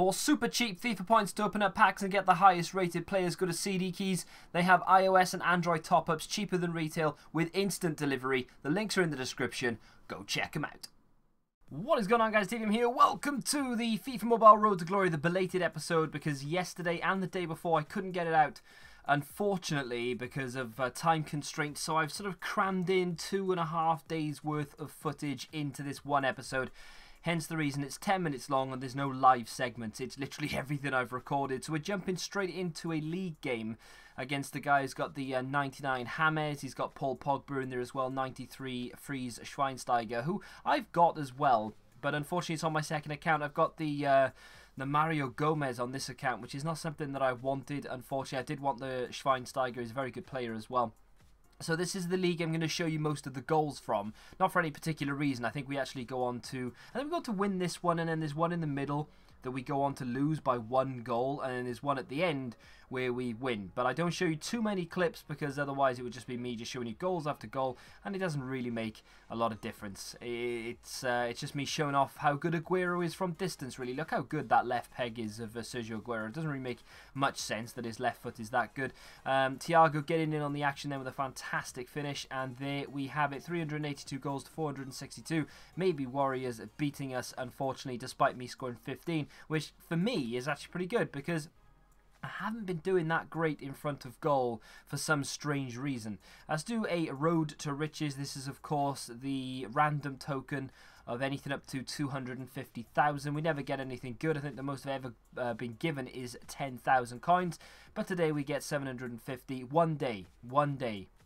For super cheap FIFA points to open up packs and get the highest rated players, go to CD Keys. They have iOS and Android top-ups cheaper than retail with instant delivery. The links are in the description. Go check them out. What is going on, guys? TVM here. Welcome to the FIFA Mobile Road to Glory, the belated episode, because yesterday and the day before I couldn't get it out, unfortunately, because of time constraints. So I've sort of crammed in 2.5 days worth of footage into this one episode. Hence the reason it's 10 minutes long and there's no live segments. It's literally everything I've recorded. So we're jumping straight into a league game against the guy who's got the 99 James. He's got Paul Pogba in there as well, 93 Fries Schweinsteiger, who I've got as well. But unfortunately it's on my second account. I've got the Mario Gomez on this account, which is not something that I wanted. Unfortunately, I did want the Schweinsteiger. He's a very good player as well. So this is the league I'm going to show you most of the goals from. Not for any particular reason. I think we actually go on to... I think we go to win this one, and then there's one in the middle that we go on to lose by 1 goal, and then there's one at the end where we win. But I don't show you too many clips because otherwise it would just be me just showing you goals after goal, and it doesn't really make a lot of difference. It's just me showing off how good Aguero is from distance, really. Look how good that left peg is of Sergio Aguero. It doesn't really make much sense that his left foot is that good. Thiago getting in on the action then with a fantastic finish, and there we have it. 382 goals to 462. Maybe Warriors beating us, unfortunately, despite me scoring 15, which for me is actually pretty good because I haven't been doing that great in front of goal for some strange reason. Let's do a road to riches. This is, of course, the random token of anything up to 250,000. We never get anything good. I think the most I've ever been given is 10,000 coins. But today we get 750. One day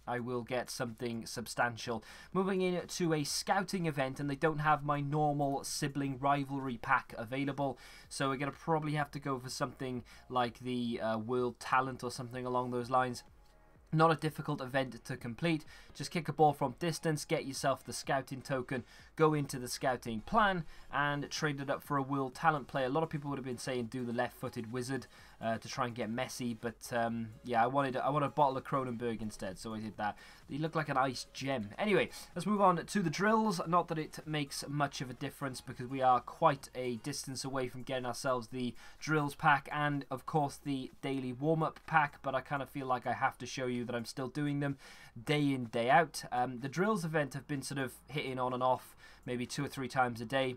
I will get something substantial. Moving into a scouting event, and they don't have my normal sibling rivalry pack available, so we're going to probably have to go for something like the World Talent or something along those lines. Not a difficult event to complete. Just kick a ball from distance, get yourself the scouting token, go into the scouting plan, and trade it up for a World Talent player. A lot of people would have been saying do the left-footed wizard to try and get Messi, but yeah, I wanted a bottle of Cronenberg instead, so I did that. He looked like an ice gem. Anyway, let's move on to the drills. Not that it makes much of a difference because we are quite a distance away from getting ourselves the drills pack and, of course, the daily warm-up pack, but I kind of feel like I have to show you that I'm still doing them day in, day out. The drills event have been sort of hitting on and off maybe 2 or 3 times a day.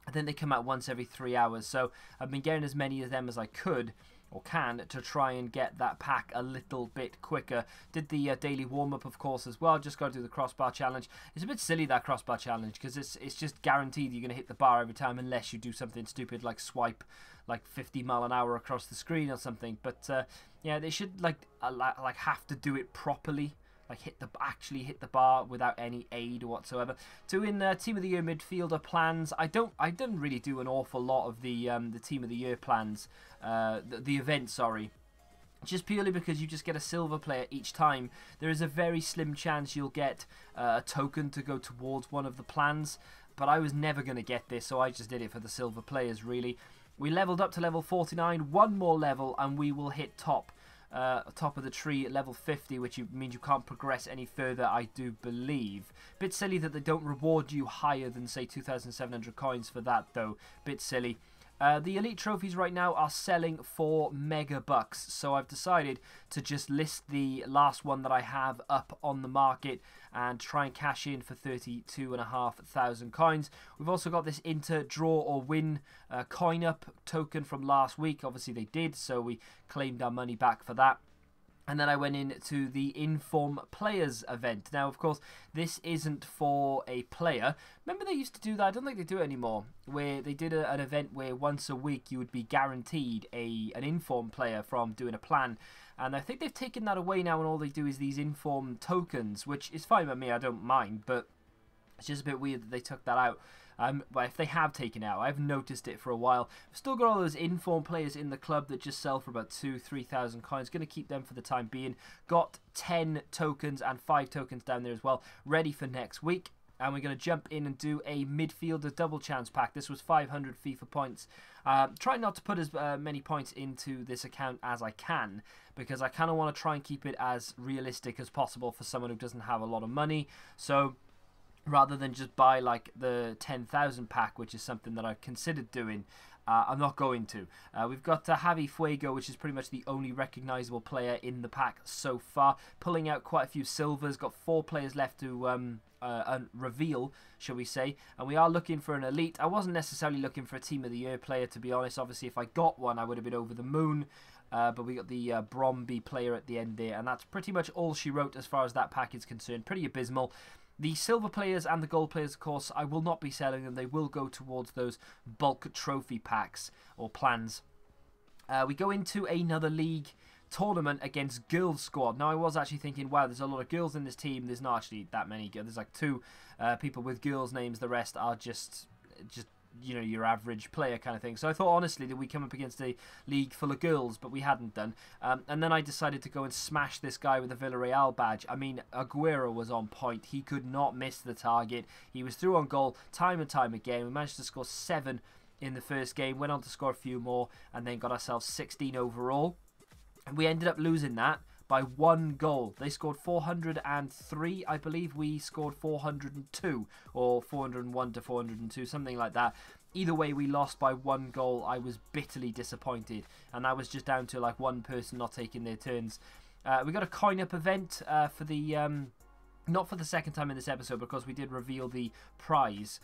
I think they come out once every 3 hours, so I've been getting as many of them as I could or can to try and get that pack a little bit quicker. Did the daily warm-up, of course, as well. Just got to do the crossbar challenge. It's a bit silly, that crossbar challenge, because it's just guaranteed you're going to hit the bar every time unless you do something stupid like swipe like 50 mile an hour across the screen or something. But yeah, they should like have to do it properly. Like actually hit the bar without any aid whatsoever. Doing Team of the Year midfielder plans. I didn't really do an awful lot of the Team of the Year plans. The event, sorry. Just purely because you just get a silver player each time. There is a very slim chance you'll get a token to go towards one of the plans. But I was never going to get this, so I just did it for the silver players, really. We leveled up to level 49. One more level and we will hit top of the tree at level 50, which means you can't progress any further, I do believe. Bit silly that they don't reward you higher than, say, 2,700 coins for that, though. Bit silly. The elite trophies right now are selling for mega bucks, so I've decided to just list the last one that I have up on the market and try and cash in for 32,500 coins. We've also got this Inter draw or win coin up token from last week. Obviously they did, so we claimed our money back for that. And then I went into the Inform Players event. Now, of course, this isn't for a player. Remember they used to do that? I don't think they do it anymore. Where they did an event where once a week you would be guaranteed an Inform player from doing a plan. And I think they've taken that away now, and all they do is these Inform tokens, which is fine by me. I don't mind, but it's just a bit weird that they took that out. But if they have taken it out, I've noticed it for a while. I've still got all those Inform players in the club that just sell for about 2,000-3,000 coins. Going to keep them for the time being. Got 10 tokens and 5 tokens down there as well, ready for next week. And we're going to jump in and do a midfielder double chance pack. This was 500 FIFA points. Try not to put as many points into this account as I can, because I kind of want to try and keep it as realistic as possible for someone who doesn't have a lot of money. So rather than just buy like the 10,000 pack, which is something that I've considered doing, I'm not going to. We've got Javi Fuego, which is pretty much the only recognisable player in the pack so far. Pulling out quite a few silvers. Got 4 players left to reveal, shall we say. And we are looking for an elite. I wasn't necessarily looking for a Team of the Year player, to be honest. Obviously, if I got one, I would have been over the moon. But we got the Bromby player at the end there. And that's pretty much all she wrote as far as that pack is concerned. Pretty abysmal. The silver players and the gold players, of course, I will not be selling them. They will go towards those bulk trophy packs or plans. We go into another league tournament against girls squad. Now, I was actually thinking, wow, there's a lot of girls in this team. There's not actually that many. There's like 2 people with girls' names. The rest are just you know, your average player kind of thing. So I thought, honestly, that we come up against a league full of girls, but we hadn't done. And then I decided to go and smash this guy with a Villarreal badge. I mean, Aguero was on point. He could not miss the target. He was through on goal time and time again. We managed to score 7 in the first game, went on to score a few more, and then got ourselves 16 overall. And we ended up losing that by 1 goal. They scored 403, I believe. We scored 402, or 401 to 402, something like that. Either way, we lost by 1 goal. I was bitterly disappointed, and that was just down to like 1 person not taking their turns. We got a coin-up event for the... not for the second time in this episode, because we did reveal the prize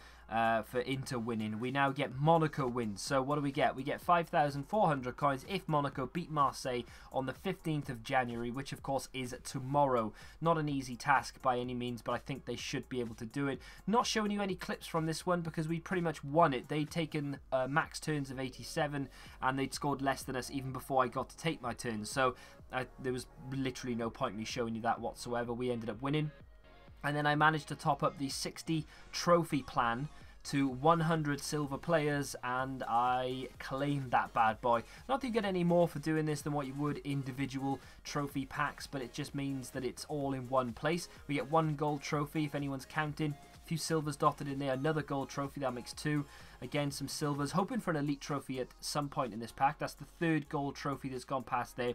for Inter winning. We now get Monaco wins. So what do we get? We get 5,400 coins if Monaco beat Marseille on the 15th of January, which of course is tomorrow. Not an easy task by any means, but I think they should be able to do it. Not showing you any clips from this one because we pretty much won it. They'd taken max turns of 87 and they'd scored less than us even before I got to take my turns. So there was literally no point in me showing you that whatsoever. We ended up winning. And then I managed to top up the 60 trophy plan to 100 silver players, and I claimed that bad boy. Not that you get any more for doing this than what you would individual trophy packs, but it just means that it's all in one place. We get 1 gold trophy if anyone's counting. A few silvers dotted in there, another gold trophy, that makes 2. Again, some silvers. Hoping for an elite trophy at some point in this pack. That's the 3rd gold trophy that's gone past there.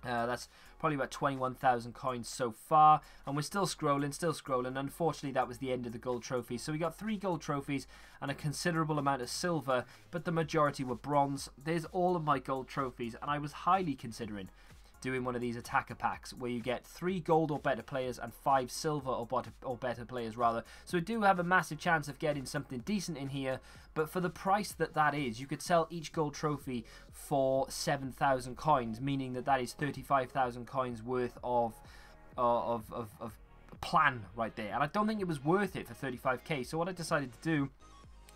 That's probably about 21,000 coins so far, and we're still scrolling. Unfortunately, that was the end of the gold trophy. So we got 3 gold trophies and a considerable amount of silver, but the majority were bronze. There's all of my gold trophies, and I was highly considering doing one of these attacker packs where you get 3 gold or better players and 5 silver or better players rather. So we do have a massive chance of getting something decent in here, but for the price that is, you could sell each gold trophy for 7,000 coins, meaning that is 35,000 coins worth of plan right there. And I don't think it was worth it for 35k. So what I decided to do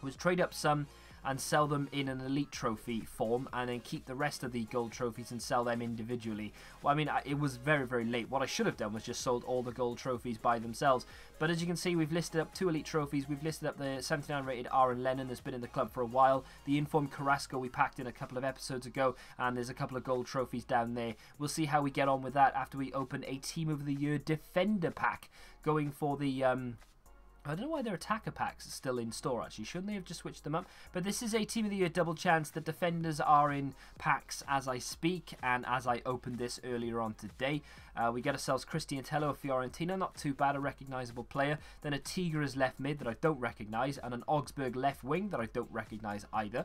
was trade up some and sell them in an elite trophy form, and then keep the rest of the gold trophies and sell them individually. Well, I mean, it was very, very late. What I should have done was just sold all the gold trophies by themselves. But as you can see, we've listed up 2 elite trophies. We've listed up the 79 rated Aaron Lennon that's been in the club for a while. The informed Carrasco we packed in a couple of episodes ago, and there's a couple of gold trophies down there. We'll see how we get on with that after we open a Team of the Year Defender pack, going for the... I don't know why their attacker packs are still in store, actually. Shouldn't they have just switched them up? But this is a Team of the Year double chance. The defenders are in packs as I speak, and as I opened this earlier on today. We get ourselves Christian Tello of Fiorentina. Not too bad, a recognisable player. Then a Tigres left mid that I don't recognise, and an Augsburg left wing that I don't recognise either.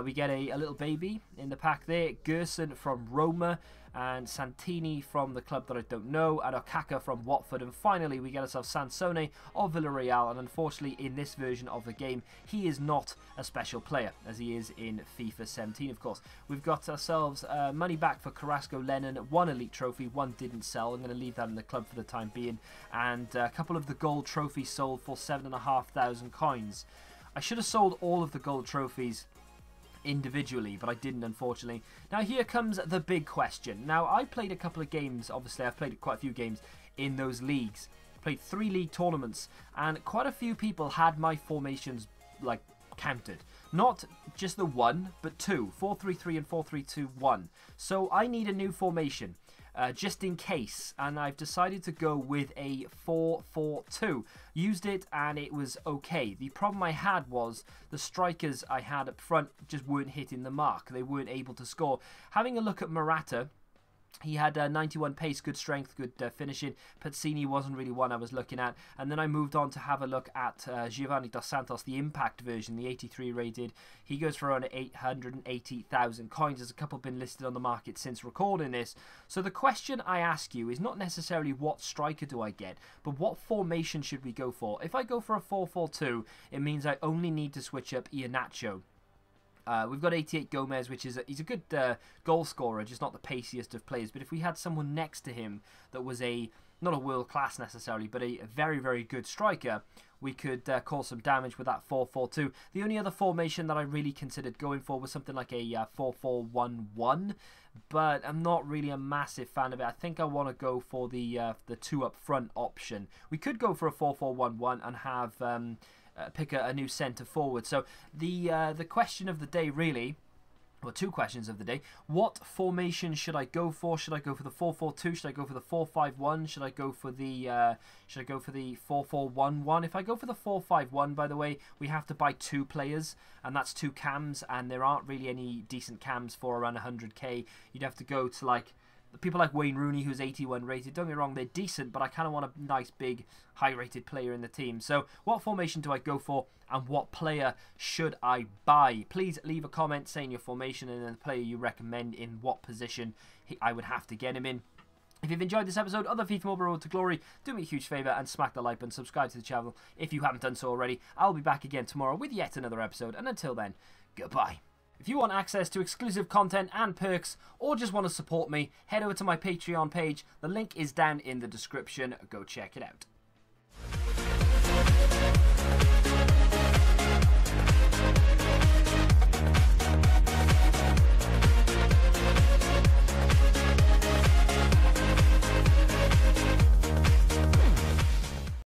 We get a little baby in the pack there. Gerson from Roma, and Santini from the club that I don't know, and Okaka from Watford. And finally, we get ourselves Sansone of Villarreal, and unfortunately, in this version of the game, he is not a special player, as he is in FIFA 17, of course. We've got ourselves money back for Carrasco Lennon, 1 elite trophy, 1 didn't sell. I'm going to leave that in the club for the time being. And a couple of the gold trophies sold for 7,500 coins. I should have sold all of the gold trophies individually, but I didn't, unfortunately. Now here comes the big question. Now I played a couple of games, obviously I've played quite a few games in those leagues. Played 3 league tournaments, and quite a few people had my formations like counted. Not just the 1, but 2. 4-3-3 and 4-3-2-1. So I need a new formation. Just in case, and I've decided to go with a 4-4-2. Used it and it was okay. The problem I had was the strikers I had up front just weren't hitting the mark. They weren't able to score. Having a look at Morata, He had 91 pace, good strength, good finishing. Pazzini wasn't really one I was looking at. And then I moved on to have a look at Giovanni Dos Santos, the impact version, the 83 rated. He goes for around 880,000 coins. There's a couple been listed on the market since recording this. So the question I ask you is not necessarily what striker do I get, but what formation should we go for? If I go for a 4-4-2, it means I only need to switch up Iheanacho. We've got 88 Gomez, which is he's a good goal scorer, just not the paciest of players. But if we had someone next to him that was not a world class necessarily, but a very, very good striker, we could cause some damage with that 4-4-2. The only other formation that I really considered going for was something like a 4-4-1-1, but I'm not really a massive fan of it. I think I want to go for the 2 up front option. We could go for a 4-4-1-1 and have pick a new centre forward. So the question of the day really, or 2 questions of the day: what formation should I go for? Should I go for the 4-4-2? Should I go for the 4-5-1? Should I go for the 4-4-1-1? If I go for the 4-5-1, by the way, we have to buy 2 players, and that's 2 cams, and there aren't really any decent cams for around 100k. You'd have to go to like people like Wayne Rooney, who's 81 rated. Don't get me wrong, they're decent, but I kind of want a nice, big, high-rated player in the team. So what formation do I go for, and what player should I buy? Please leave a comment saying your formation and then the player you recommend in what position I would have to get him in. If you've enjoyed this episode of the FIFA Mobile Road to Glory, do me a huge favour and smack the like button, subscribe to the channel if you haven't done so already. I'll be back again tomorrow with yet another episode, and until then, goodbye. If you want access to exclusive content and perks, or just want to support me, head over to my Patreon page. The link is down in the description. Go check it out.